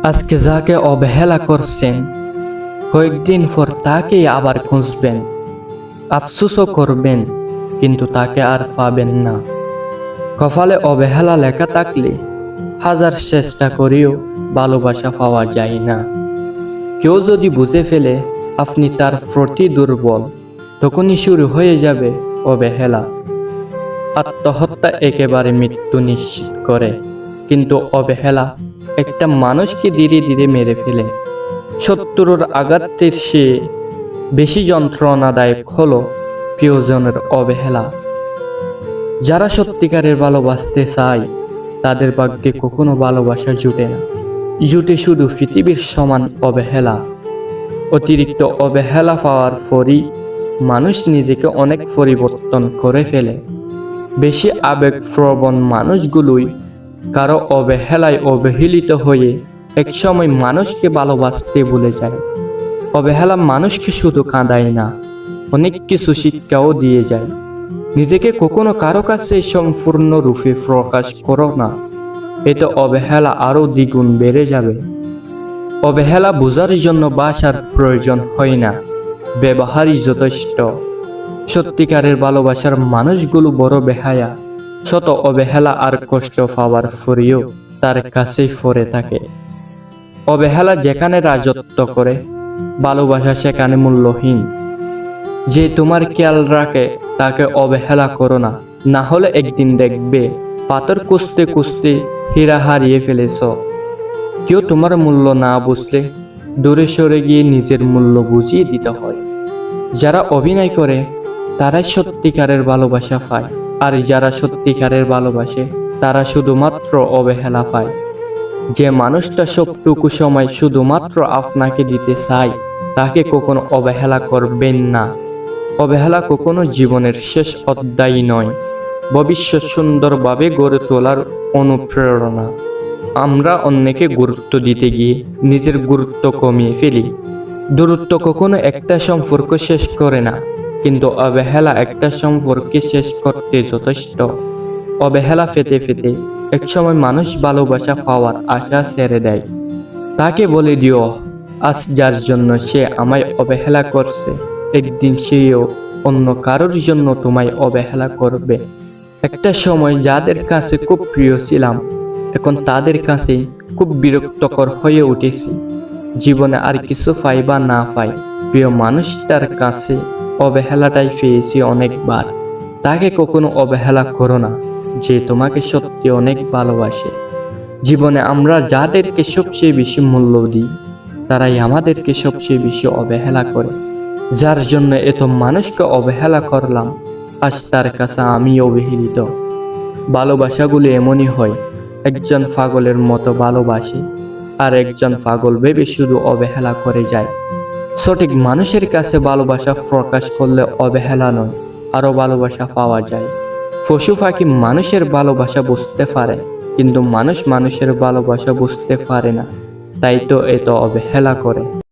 আজকে যাকে অবহেলা করছেন, কয়েকদিন পর তাকেই আবার খুঁজবেন, আফসোসও করবেন, কিন্তু তাকে আর পাবেন না। কপালে অবহেলা লেখা থাকলে হাজার চেষ্টা করেও ভালোবাসা পাওয়া যায় না। কেউ যদি বুঝে ফেলে আপনি তার প্রতি দুর্বল, তখনই শুরু হয়ে যাবে অবহেলা। আত্মহত্যা একেবারে মৃত্যু নিশ্চিত করে, কিন্তু অবহেলা একটা মানুষকে ধীরে ধীরে মেরে ফেলে। শত্রুর আঘাতের সে বেশি যন্ত্রণাদায়ক হলো প্রিয়জনের অবহেলা। যারা সত্যিকারের ভালোবাসতে চায় তাদের ভাগ্যে কখনো ভালোবাসা জুটে না, জুটে শুধু পৃথিবীর সমান অবহেলা। অতিরিক্ত অবহেলা পাওয়ার পরই মানুষ নিজেকে অনেক পরিবর্তন করে ফেলে। বেশি আবেগপ্রবণ মানুষগুলোই কারো অবহেলায় অবহেলিত হয়ে একসময় মানুষকে ভালোবাসতে ভুলে যায়। অবহেলা মানুষকে শুধু কাঁদায় না, অনেক কিছু শিক্ষাও দিয়ে যায়। নিজেকে কখনো কারো কাছে সম্পূর্ণরূপে প্রকাশ করো না, এতে অবহেলা আরো দ্বিগুণ বেড়ে যাবে। অবহেলা বোঝার জন্য ভাষার প্রয়োজন হয় না, ব্যবহারই যথেষ্ট। সত্যিকারের ভালোবাসার মানুষগুলো বড় বেহায়া, শত অবহেলা আর কষ্ট পাওয়ার পরেও তার কাছেই পড়ে থাকে। অবহেলা যেখানে রাজত্ব করে, ভালোবাসা সেখানে মূল্যহীন। যে তোমার খেয়াল রাখে তাকে অবহেলা করো না, না হলে একদিন দেখবে পাথর খুঁজতে খুঁজতে হীরা হারিয়ে ফেলেছ। কেউ তোমার মূল্য না বুঝলে দূরে সরে গিয়ে নিজের মূল্য বুঝিয়ে দিতে হয়। যারা অভিনয় করে তারাই সত্যিকারের ভালোবাসা পায়, আর যারা সত্যিকারের ভালোবাসে তারা শুধুমাত্র অবহেলা পায়। যে মানুষটা সবটুকু সময় শুধুমাত্র আপনাকে দিতে চায় তাকে কখনো অবহেলা করবেন না। অবহেলা কখনো জীবনের শেষ অধ্যায় নয়, ভবিষ্যৎ সুন্দরভাবে গড়ে তোলার অনুপ্রেরণা। আমরা অন্যকে গুরুত্ব দিতে গিয়ে নিজের গুরুত্ব কমিয়ে ফেলি। দূরত্ব কখনো একটা সম্পর্ক শেষ করে না, কিন্তু অবহেলা একটা সম্পর্কে শেষ করতে যথেষ্ট। অবহেলা পেতে পেতে একসময় মানুষ ভালোবাসা পাওয়ার আশা ছেড়ে দেয়। তাকে বলে দিও, আজ যার জন্য সে আমায় অবহেলা করছে, একদিন সেও অন্য কারোর জন্য তোমায় অবহেলা করবে। একটা সময় যাদের কাছে খুব প্রিয় ছিলাম, এখন তাদের কাছে খুব বিরক্তকর হয়ে উঠেছি। জীবনে আর কিছু পাই বা না পাই, প্রিয় মানুষটার কাছে অবহেলাটাই পেয়েছি অনেকবার। তাকে কখনো অবহেলা করো না, যে তোমাকে সত্যি অনেক ভালোবাসে। জীবনে আমরা যাদেরকে সবচেয়ে বেশি মূল্য দিই, তারাই আমাদেরকে সবচেয়ে বেশি অবহেলা করে। যার জন্য এত মানুষকে অবহেলা করলাম, আজ তার কাছে আমি অবহেলিত। ভালোবাসাগুলো এমনই হয়, একজন পাগলের মতো ভালোবাসে, আর একজন পাগল ভেবে শুধু অবহেলা করে যায়। সঠিক মানুষের কাছে ভালোবাসা প্রকাশ করলে অবহেলা নয়, আরো ভালোবাসা পাওয়া যায়। পশু পাখি মানুষের ভালোবাসা বুঝতে পারে, কিন্তু মানুষ মানুষের ভালোবাসা বুঝতে পারে না, তাই তো এত অবহেলা করে।